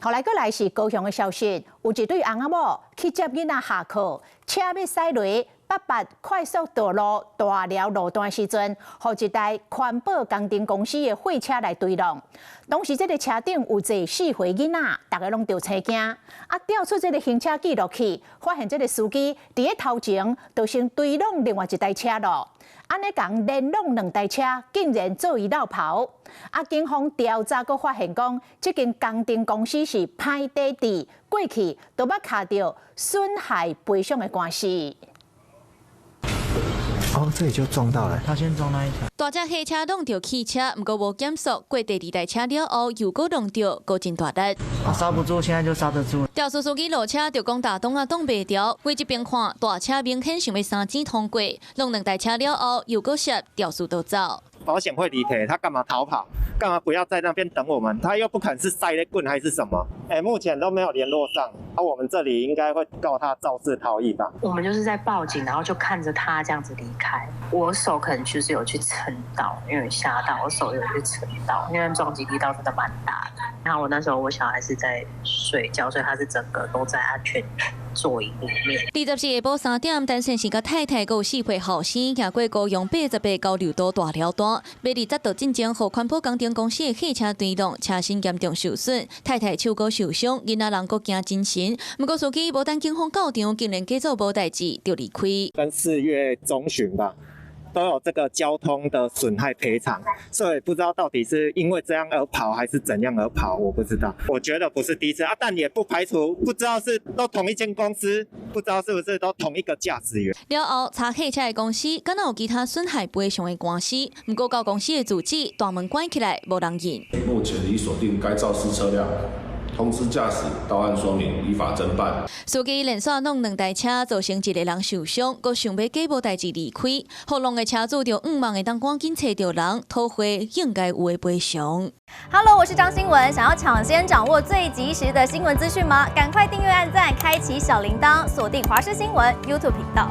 后来过来是高雄的消息，有一对翁仔某去接囡仔下课，车要驶落88快速道路大寮路段时阵，互一台环保工程公司的货车来追撞。当时这个车顶有坐4岁囡仔，大家拢着青惊。调出这个行车记录器，发现这个司机伫咧头前就先追撞另外一台车咯。安尼共连弄2台车，竟然做伊绕跑。警方调查阁发现讲，这间工程公司是歹地治，过去都捌卡到损害赔偿的官司。哦，这里就撞到了。他先撞那一台。大只客车撞到汽车，不过无减速，过第2台车了后又搁撞到，搁真大力。刹不住，现在就刹得住。肇事司机落车就讲打挡袂掉，为这边看，大车明显想要3指通过，弄2台车了后又搁涉肇事逃走。保险会理赔，他干嘛逃跑？干嘛不要在那边等我们？他又不肯是塞雷棍还是什么？目前都没有联络上。我们这里应该会告他肇事逃逸吧？我们就是在报警，然后就看着他这样子离开。我手可能就是有去撑到，因为吓到，我手有去撑到，因为撞击力道真的蛮大的。然后我那时候我小孩是在睡觉，所以他是整个都在安全座椅里面。20时下晡3点，单身是个太太，佮有4岁后生，行过高雄88交流道大寮段，20度进前，互环保工程公司的汽车追撞，车身严重受损，太太手骨受伤，囡仔人佮惊精神。不过司机无等警方到场，竟然假作无代志就离开。跟4月中旬吧。都有这个交通的损害赔偿，所以不知道到底是因为这样而跑还是怎样而跑，我不知道。我觉得不是第一次但也不排除不知道是都同一间公司，不知道是不是都同一个驾驶员。了后，查汽车的公司敢有其他损害赔偿的官司，不过到公司的主旨大门关起来，无人应。目前已锁定该肇事车辆。通知驾驶到案说明，依法侦办。司机连续弄2台车，造成1个人受伤，佮想要假无代志离开。后弄的车主就望会当赶紧找到人，讨回应该有的赔偿。Hello， 我是张新文，想要抢先掌握最及时的新闻资讯吗？赶快订阅、按赞、开启小铃铛，锁定华视新闻 YouTube 频道。